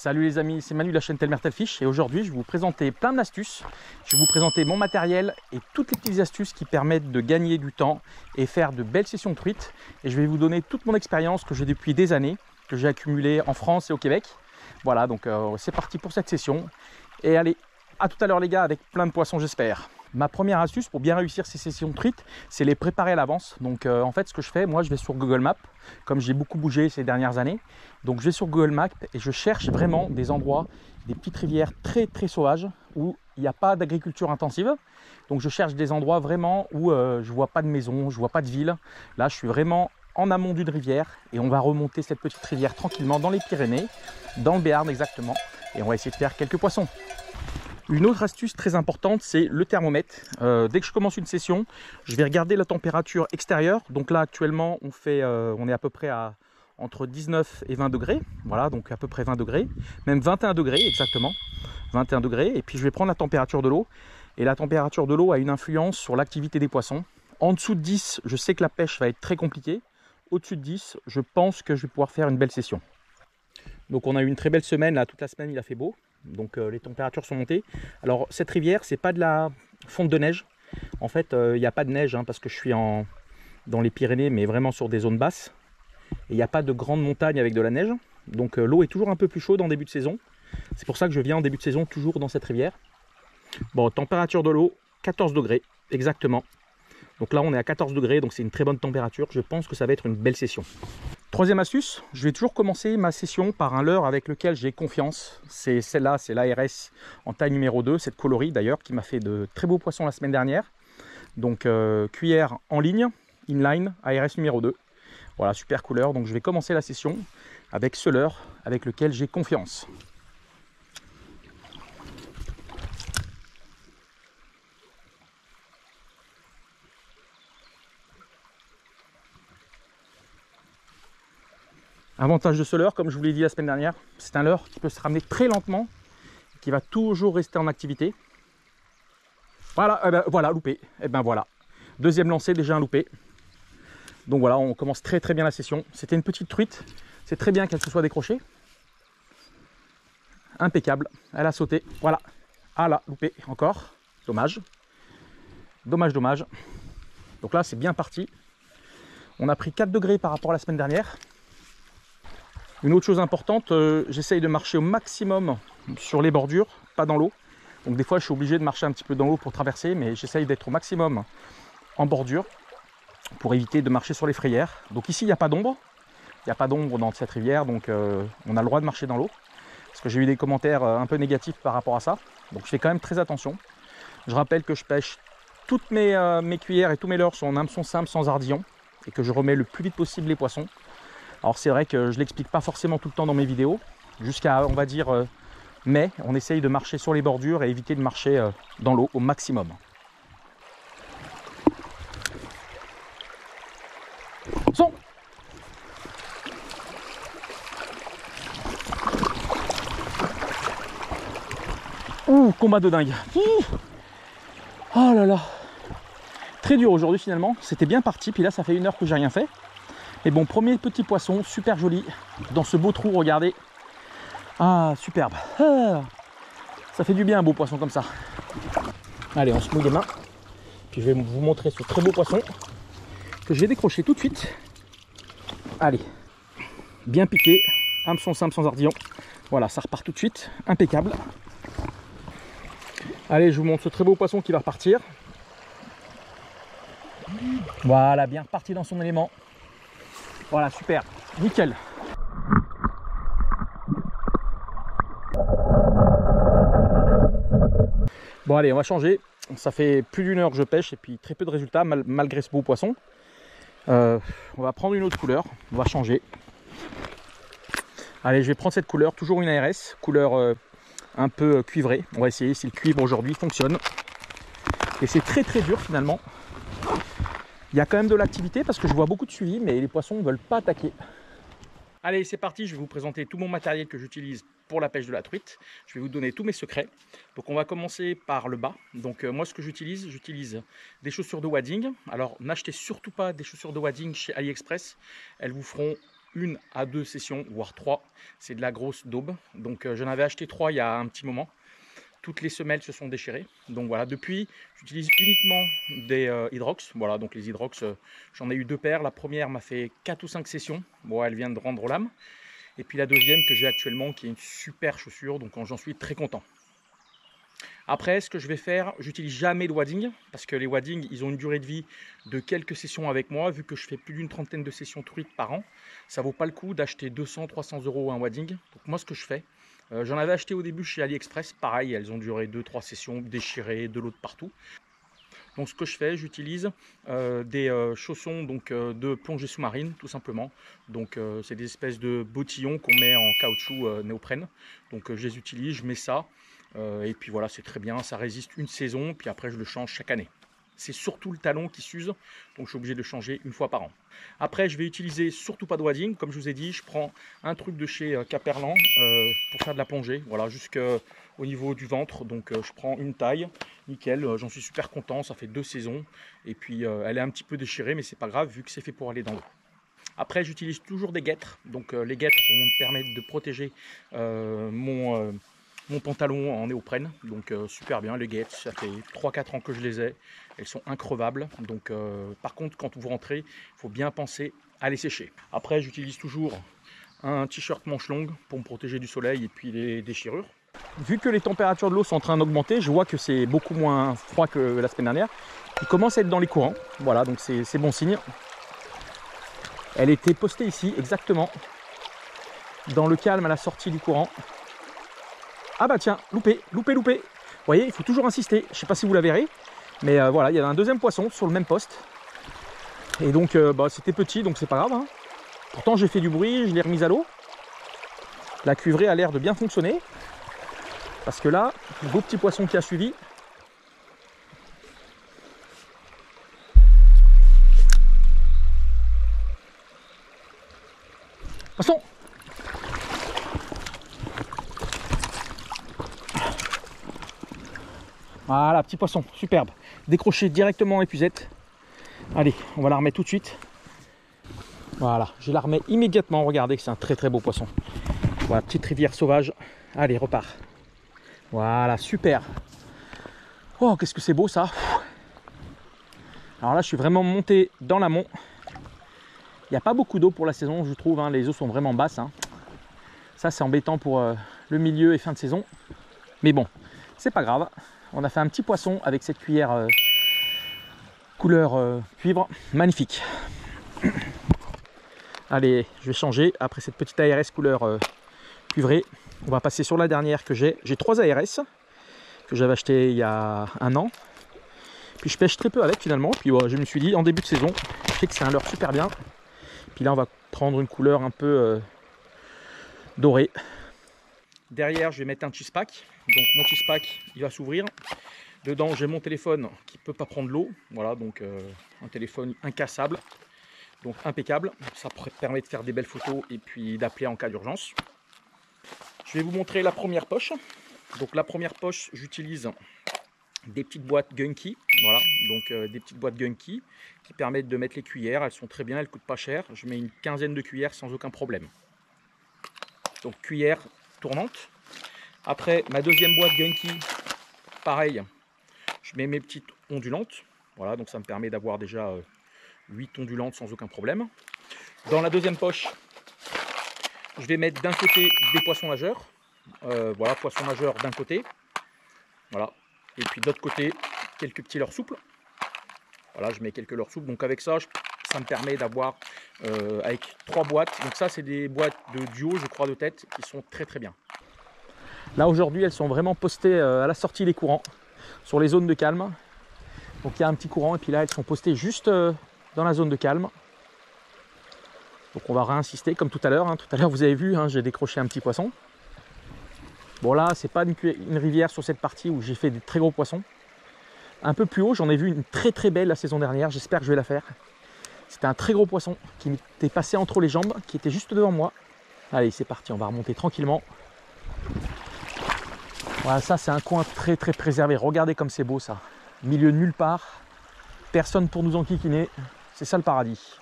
Salut les amis, c'est Manu de la chaîne Telmer Telfish et aujourd'hui je vais vous présenter plein d'astuces. Je vais vous présenter mon matériel et toutes les petites astuces qui permettent de gagner du temps et faire de belles sessions de truites. Et je vais vous donner toute mon expérience que j'ai depuis des années, que j'ai accumulée en France et au Québec. Voilà, donc c'est parti pour cette session. Et allez, à tout à l'heure les gars, avec plein de poissons j'espère. Ma première astuce pour bien réussir ces sessions de truites, c'est les préparer à l'avance. Donc en fait ce que je fais, moi je vais sur Google Maps, comme j'ai beaucoup bougé ces dernières années. Donc je vais sur Google Maps et je cherche vraiment des endroits, des petites rivières très sauvages où il n'y a pas d'agriculture intensive. Donc je cherche des endroits vraiment où je ne vois pas de maison, je ne vois pas de ville. Là je suis vraiment en amont d'une rivière et on va remonter cette petite rivière tranquillement dans les Pyrénées, dans le Béarn exactement. Et on va essayer de faire quelques poissons. Une autre astuce très importante, c'est le thermomètre. Dès que je commence une session, je vais regarder la température extérieure. Donc là, actuellement, on est à peu près à entre 19 et 20 degrés. Voilà, donc à peu près 20 degrés. Même 21 degrés, exactement. 21 degrés. Et puis, je vais prendre la température de l'eau. Et la température de l'eau a une influence sur l'activité des poissons. En dessous de 10, je sais que la pêche va être très compliquée. Au-dessus de 10, je pense que je vais pouvoir faire une belle session. Donc, on a eu une très belle semaine. Là, toute la semaine, il a fait beau. Donc les températures sont montées. Alors cette rivière, c'est pas de la fonte de neige. En fait, il n'y a pas de neige parce que je suis dans les Pyrénées, mais vraiment sur des zones basses. Et il n'y a pas de grandes montagnes avec de la neige. Donc l'eau est toujours un peu plus chaude en début de saison. C'est pour ça que je viens en début de saison toujours dans cette rivière. Bon, température de l'eau, 14 degrés exactement. Donc là, on est à 14 degrés, donc c'est une très bonne température. Je pense que ça va être une belle session. Troisième astuce, je vais toujours commencer ma session par un leurre avec lequel j'ai confiance. C'est celle-là, c'est l'ARS en taille numéro 2, cette coloris d'ailleurs, qui m'a fait de très beaux poissons la semaine dernière. Donc cuillère en ligne, inline, ARS numéro 2. Voilà, super couleur. Donc je vais commencer la session avec ce leurre avec lequel j'ai confiance. Avantage de ce leurre, comme je vous l'ai dit la semaine dernière, c'est un leurre qui peut se ramener très lentement, qui va toujours rester en activité. Voilà, voilà, loupé. Et ben voilà. Deuxième lancé, déjà un loupé. Donc voilà, on commence très bien la session. C'était une petite truite. C'est très bien qu'elle se soit décrochée. Impeccable. Elle a sauté. Voilà. Ah là, loupé encore. Dommage. Dommage. Donc là, c'est bien parti. On a pris 4 degrés par rapport à la semaine dernière. Une autre chose importante, j'essaye de marcher au maximum sur les bordures, pas dans l'eau. Donc des fois je suis obligé de marcher un petit peu dans l'eau pour traverser, mais j'essaye d'être au maximum en bordure pour éviter de marcher sur les frayères. Donc ici il n'y a pas d'ombre, dans cette rivière, donc on a le droit de marcher dans l'eau. Parce que j'ai eu des commentaires un peu négatifs par rapport à ça. Donc je fais quand même très attention. Je rappelle que je pêche toutes mes cuillères et tous mes leurres sont en hameçon simple sans ardillon et que je remets le plus vite possible les poissons. Alors c'est vrai que je ne l'explique pas forcément tout le temps dans mes vidéos, jusqu'à on va dire mai, on essaye de marcher sur les bordures et éviter de marcher dans l'eau au maximum. Son. Ouh, combat de dingue. Ouh. Oh là là. Très dur aujourd'hui finalement, c'était bien parti, puis là ça fait 1 heure que j'ai rien fait. Et bon, premier petit poisson, super joli, dans ce beau trou, regardez. Ah, superbe. Ah, ça fait du bien un beau poisson comme ça. Allez, on se mouille les mains. Puis je vais vous montrer ce très beau poisson que j'ai décroché tout de suite. Allez, bien piqué, hameçon simple sans ardillon. Voilà, ça repart tout de suite, impeccable. Allez, je vous montre ce très beau poisson qui va repartir. Voilà, bien reparti dans son élément. Voilà, super, nickel. Bon allez, on va changer. Ça fait plus d'1 heure que je pêche et puis très peu de résultats malgré ce beau poisson. On va prendre une autre couleur, on va changer. Allez, je vais prendre cette couleur, toujours une ARS, couleur un peu cuivrée. On va essayer si le cuivre aujourd'hui fonctionne. Et c'est très dur finalement. Il y a quand même de l'activité parce que je vois beaucoup de suivi, mais les poissons ne veulent pas attaquer. Allez, c'est parti, je vais vous présenter tout mon matériel que j'utilise pour la pêche de la truite. Je vais vous donner tous mes secrets. Donc on va commencer par le bas. Donc moi ce que j'utilise des chaussures de wadding. Alors n'achetez surtout pas des chaussures de wadding chez AliExpress. Elles vous feront 1 à 2 sessions, voire 3. C'est de la grosse daube. Donc j'en avais acheté 3 il y a un petit moment. Toutes les semelles se sont déchirées. Donc voilà, depuis, j'utilise uniquement des Hydrox. Voilà, donc les Hydrox, j'en ai eu 2 paires. La première m'a fait 4 ou 5 sessions. Bon, elle vient de rendre l'âme. Et puis la deuxième que j'ai actuellement, qui est une super chaussure. Donc j'en suis très content. Après, ce que je vais faire, j'utilise jamais de wadding parce que les wadding, ils ont une durée de vie de quelques sessions avec moi. Vu que je fais plus d'une trentaine de sessions truites par an, ça vaut pas le coup d'acheter 200-300 € un wadding. Donc moi, ce que je fais, j'en avais acheté au début chez AliExpress. Pareil, elles ont duré 2-3 sessions, déchirées, de l'eau de partout. Donc ce que je fais, j'utilise des chaussons donc, de plongée sous-marine, tout simplement. Donc c'est des espèces de bottillons qu'on met en caoutchouc néoprène. Donc je les utilise, je mets ça. Et puis voilà, c'est très bien, ça résiste une saison, puis après je le change chaque année. C'est surtout le talon qui s'use, donc je suis obligé de le changer une fois par an. Après, je vais utiliser surtout pas de wadding. Comme je vous ai dit, je prends un truc de chez Caperlan pour faire de la plongée, voilà, jusqu'au niveau du ventre. Donc je prends une taille, nickel, j'en suis super content, ça fait 2 saisons. Et puis elle est un petit peu déchirée, mais c'est pas grave vu que c'est fait pour aller dans l'eau. Après, j'utilise toujours des guêtres. Donc les guêtres vont me permettre de protéger mon pantalon en néoprène, donc super bien. Les guêtres, ça fait 3-4 ans que je les ai, elles sont increvables. Donc par contre, quand vous rentrez, il faut bien penser à les sécher. Après, j'utilise toujours un t-shirt manche longue pour me protéger du soleil et puis les déchirures. Vu que les températures de l'eau sont en train d'augmenter, je vois que c'est beaucoup moins froid que la semaine dernière. Il commence à être dans les courants, voilà, donc c'est bon signe. Elle était postée ici, exactement, dans le calme à la sortie du courant. Ah bah tiens, loupé. Vous voyez, il faut toujours insister. Je ne sais pas si vous la verrez, mais voilà, il y avait un deuxième poisson sur le même poste. Et donc, c'était petit, donc c'est pas grave. Hein. Pourtant, j'ai fait du bruit, je l'ai remise à l'eau. La cuivrée a l'air de bien fonctionner. Parce que là, le beau petit poisson qui a suivi. Poisson! Voilà, petit poisson, superbe. Décroché directement en épuisette. Allez, on va la remettre tout de suite. Voilà, je la remets immédiatement. Regardez que c'est un très très beau poisson. Voilà, petite rivière sauvage. Allez, repart. Voilà, super. Oh, qu'est-ce que c'est beau ça. Alors là, je suis vraiment monté dans l'amont. Il n'y a pas beaucoup d'eau pour la saison, je trouve. Hein. Les eaux sont vraiment basses. Hein. Ça, c'est embêtant pour le milieu et fin de saison. Mais bon, c'est pas grave. On a fait un petit poisson avec cette cuillère couleur cuivre, magnifique. Allez, je vais changer après cette petite ARS couleur cuivrée. On va passer sur la dernière que j'ai. J'ai 3 ARS que j'avais acheté il y a 1 an. Puis je pêche très peu avec finalement. Puis je me suis dit en début de saison, je sais que c'est un leurre super bien. Puis là, on va prendre une couleur un peu dorée. Derrière, je vais mettre un Chispac. Donc mon Chispac, il va s'ouvrir. Dedans, j'ai mon téléphone qui ne peut pas prendre l'eau. Voilà, donc un téléphone incassable. Donc impeccable. Ça permet de faire des belles photos et puis d'appeler en cas d'urgence. Je vais vous montrer la première poche. Donc la première poche, j'utilise des petites boîtes Gunky. Voilà, donc des petites boîtes Gunky qui permettent de mettre les cuillères. Elles sont très bien, elles ne coûtent pas cher. Je mets une quinzaine de cuillères sans aucun problème. Donc cuillère tournante. Après, ma deuxième boîte Gunky, pareil, je mets mes petites ondulantes. Voilà, donc ça me permet d'avoir déjà 8 ondulantes sans aucun problème. Dans la deuxième poche, je vais mettre d'un côté des poissons nageurs. Voilà, poissons nageurs d'un côté. Voilà. Et puis de l'autre côté, quelques petits leurres souples. Voilà, je mets quelques leurres souples. Donc avec ça, ça me permet d'avoir avec 3 boîtes. Donc ça, c'est des boîtes de duo, je crois, de tête, qui sont très très bien. Là, aujourd'hui, elles sont vraiment postées à la sortie des courants, sur les zones de calme. Donc il y a un petit courant, et puis là, elles sont postées juste dans la zone de calme. Donc on va réinsister, comme tout à l'heure. Hein. Tout à l'heure, vous avez vu, hein, j'ai décroché un petit poisson. Bon là, c'est pas une rivière sur cette partie où j'ai fait des très gros poissons. Un peu plus haut, j'en ai vu une très très belle la saison dernière. J'espère que je vais la faire. C'était un très gros poisson qui m'était passé entre les jambes, qui était juste devant moi. Allez, c'est parti, on va remonter tranquillement. Voilà, ça c'est un coin très très préservé. Regardez comme c'est beau ça. Milieu nulle part. Personne pour nous enquiquiner. C'est ça le paradis.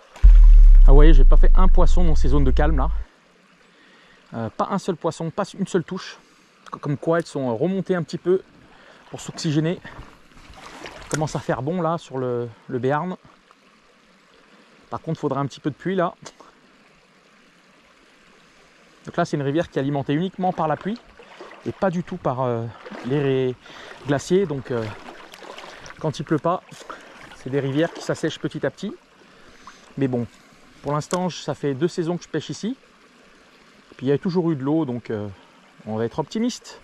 Ah vous voyez, j'ai pas fait un poisson dans ces zones de calme là. Pas un seul poisson, pas une seule touche. Comme quoi elles sont remontées un petit peu pour s'oxygéner. Commence à faire bon là sur le Béarn. Par contre, il faudra un petit peu de pluie là. Donc là, c'est une rivière qui est alimentée uniquement par la pluie et pas du tout par les glaciers. Donc quand il pleut pas, c'est des rivières qui s'assèchent petit à petit. Mais bon, pour l'instant, ça fait 2 saisons que je pêche ici. Puis il y a toujours eu de l'eau, donc on va être optimiste.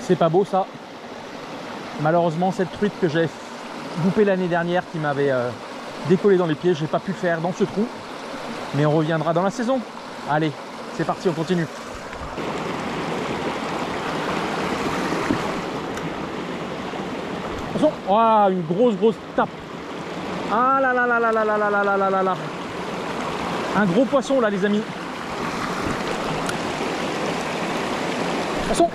C'est pas beau ça. Malheureusement, cette truite que j'ai loupée l'année dernière qui m'avait décollé dans les pieds, j'ai pas pu le faire dans ce trou. Mais on reviendra dans la saison. Allez, c'est parti, on continue. Attention, oh, une grosse tape. Ah là là là là là là là là là là là. Un gros poisson là les amis. Attention.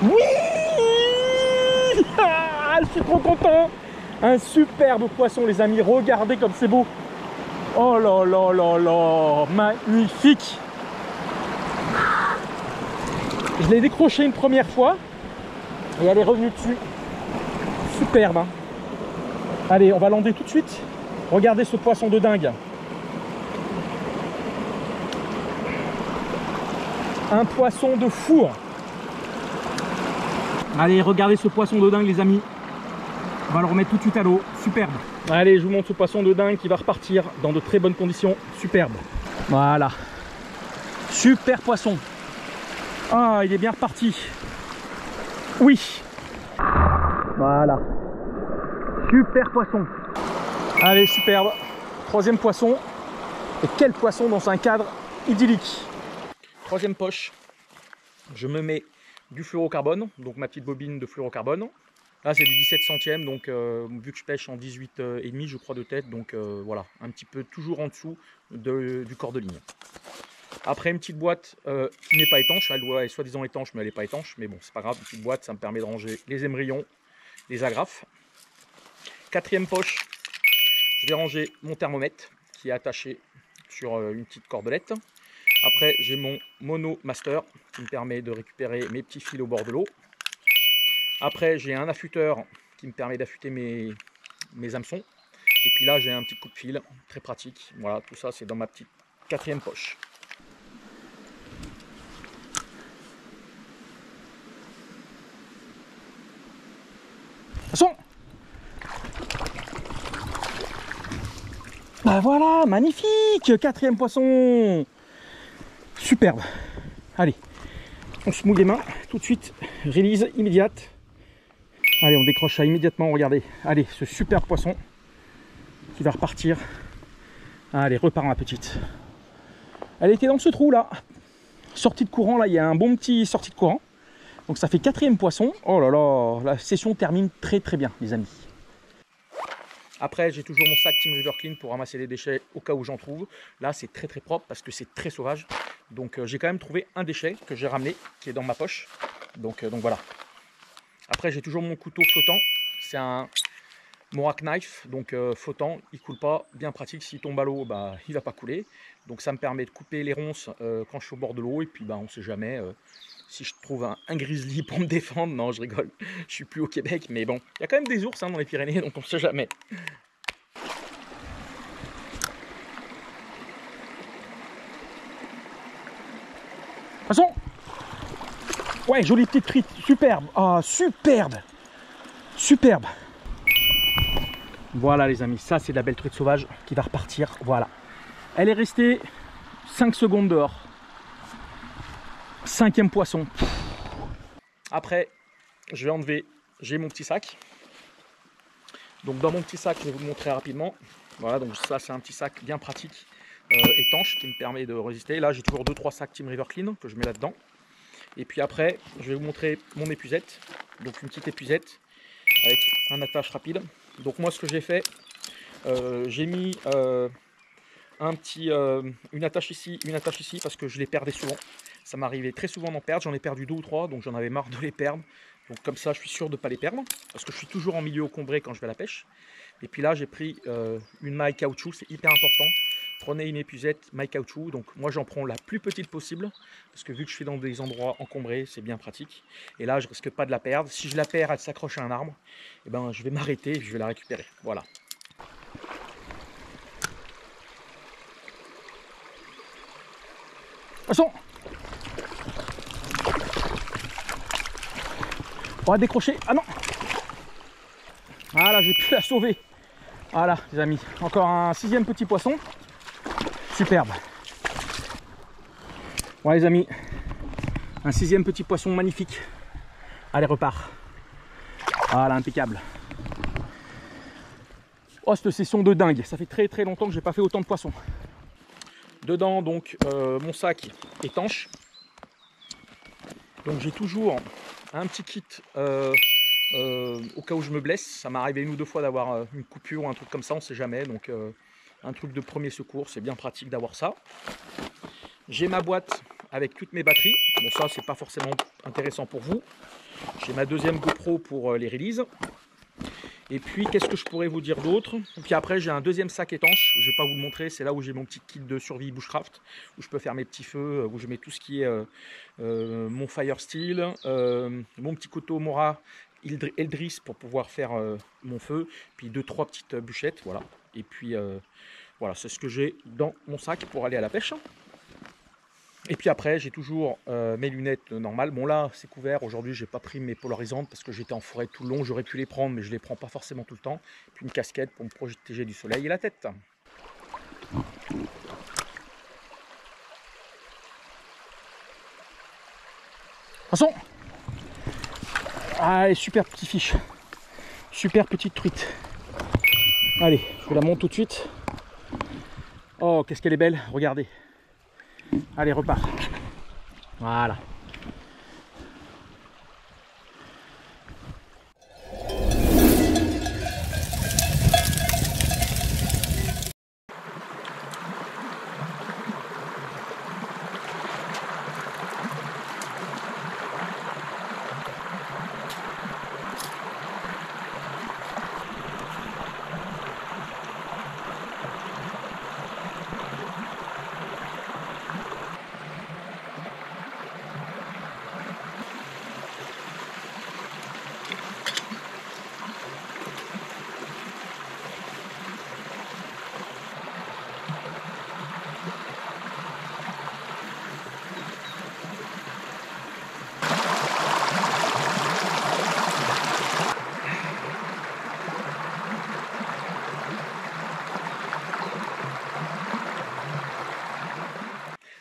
Oui. Ah, je suis trop content. Un superbe poisson les amis. Regardez comme c'est beau. Oh là là là là. Magnifique. Je l'ai décroché une première fois. Et elle est revenue dessus. Superbe hein. Allez, on va lander tout de suite. Regardez ce poisson de dingue. Un poisson de fou. Allez, regardez ce poisson de dingue les amis. On va le remettre tout de suite à l'eau. Superbe. Allez, je vous montre ce poisson de dingue qui va repartir dans de très bonnes conditions. Superbe. Voilà. Super poisson. Ah, il est bien reparti. Oui. Voilà. Super poisson. Allez, superbe. 3e poisson. Et quel poisson dans un cadre idyllique. 3e poche. Je me mets du fluorocarbone, donc ma petite bobine de fluorocarbone. Là, c'est du 17 centièmes, donc vu que je pêche en 18,5 je crois de tête, donc voilà, un petit peu toujours en dessous du corps de ligne. Après, une petite boîte qui n'est pas étanche, elle doit être soi-disant étanche, mais elle n'est pas étanche, mais bon, c'est pas grave, une petite boîte, ça me permet de ranger les émerillons, les agrafes. 4e poche, je vais ranger mon thermomètre qui est attaché sur une petite cordelette. Après, j'ai mon Mono Master qui me permet de récupérer mes petits fils au bord de l'eau. Après, j'ai un affûteur qui me permet d'affûter mes hameçons. Et puis là, j'ai un petit coup de fil très pratique. Voilà, tout ça, c'est dans ma petite 4e poche. Attention! Ben voilà, magnifique! 4e poisson! Superbe! Allez, on se mouille les mains tout de suite. Release immédiate. Allez, on décroche ça immédiatement, regardez. Allez, ce super poisson qui va repartir. Allez, repars ma petite. Elle était dans ce trou là. Sortie de courant, là, il y a un bon petit sortie de courant. Donc ça fait 4e poisson. Oh là là, la session termine très bien, les amis. Après, j'ai toujours mon sac Team River Clean pour ramasser les déchets au cas où j'en trouve. Là, c'est très propre parce que c'est très sauvage. Donc j'ai quand même trouvé un déchet que j'ai ramené, qui est dans ma poche. Donc voilà. Après, j'ai toujours mon couteau flottant. C'est un Morak Knife, donc flottant, il coule pas, bien pratique. S'il tombe à l'eau, bah, il va pas couler. Donc ça me permet de couper les ronces quand je suis au bord de l'eau. Et puis bah, on sait jamais si je trouve un grizzly pour me défendre. Non, je rigole, je suis plus au Québec, mais bon, il y a quand même des ours hein, dans les Pyrénées, donc on sait jamais. Attention! Ouais, jolie petite truite, superbe. Ah, superbe. Superbe. Voilà les amis, ça c'est de la belle truite sauvage qui va repartir. Voilà. Elle est restée 5 secondes dehors. 5e poisson. Après, je vais enlever, j'ai mon petit sac. Donc dans mon petit sac, je vais vous le montrer rapidement. Voilà, donc ça c'est un petit sac bien pratique, étanche, qui me permet de résister. Là j'ai toujours 2-3 sacs Team River Clean que je mets là-dedans. Et puis après, je vais vous montrer mon épuisette. Donc une petite épuisette avec un attache rapide. Donc moi ce que j'ai fait, j'ai mis une attache ici parce que je les perdais souvent. Ça m'arrivait très souvent d'en perdre, j'en ai perdu 2 ou 3, donc j'en avais marre de les perdre. Donc comme ça, je suis sûr de ne pas les perdre, parce que je suis toujours en milieu encombré quand je vais à la pêche. Et puis là, j'ai pris une maille caoutchouc, c'est hyper important. Prenez une épuisette maille caoutchouc. Donc moi, j'en prends la plus petite possible, parce que vu que je suis dans des endroits encombrés, c'est bien pratique. Et là, je risque pas de la perdre. Si je la perds, elle s'accroche à un arbre, et ben, je vais m'arrêter et je vais la récupérer. Voilà. Attention! On va décrocher. Ah non! Voilà, j'ai pu la sauver. Voilà, les amis. Encore un 6e petit poisson. Superbe. Voilà, les amis. Un 6e petit poisson magnifique. Allez, repart. Voilà, impeccable. Oh, cette session de dingue. Ça fait très longtemps que j'ai pas fait autant de poissons. Dedans, donc, mon sac étanche. Donc, j'ai toujours un petit kit au cas où je me blesse. Ça m'est arrivé 1 ou 2 fois d'avoir une coupure ou un truc comme ça, on ne sait jamais. Donc, un truc de premier secours, c'est bien pratique d'avoir ça. J'ai ma boîte avec toutes mes batteries. Bon, ça, c'est pas forcément intéressant pour vous. J'ai ma 2e GoPro pour les releases. Et puis, qu'est-ce que je pourrais vous dire d'autre? Et puis après, j'ai un 2e sac étanche. Je ne vais pas vous le montrer. C'est là où j'ai mon petit kit de survie bushcraft, où je peux faire mes petits feux, où je mets tout ce qui est mon fire steel, mon petit couteau Mora Eldris pour pouvoir faire mon feu, puis 2-3 petites bûchettes, voilà. Et puis voilà, c'est ce que j'ai dans mon sac pour aller à la pêche. Et puis après, j'ai toujours mes lunettes normales. Bon là, c'est couvert. Aujourd'hui, j'ai pas pris mes polarisantes parce que j'étais en forêt tout le long. J'aurais pu les prendre, mais je les prends pas forcément tout le temps. Et puis une casquette pour me protéger du soleil et la tête. Attention! Allez, super petit fiche. Super petite truite. Allez, je la monte tout de suite. Oh, qu'est-ce qu'elle est belle, regardez. Allez, repart. Voilà.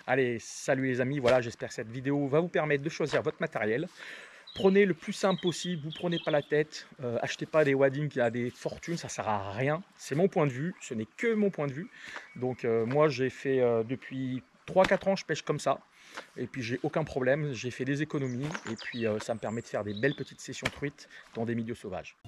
Allez, salut les amis, voilà, j'espère que cette vidéo va vous permettre de choisir votre matériel. Prenez le plus simple possible, vous ne prenez pas la tête, achetez pas des wadding qui a des fortunes, ça ne sert à rien. C'est mon point de vue, ce n'est que mon point de vue. Donc moi j'ai fait depuis 3-4 ans, je pêche comme ça. Et puis j'ai aucun problème, j'ai fait des économies et puis ça me permet de faire des belles petites sessions truites dans des milieux sauvages.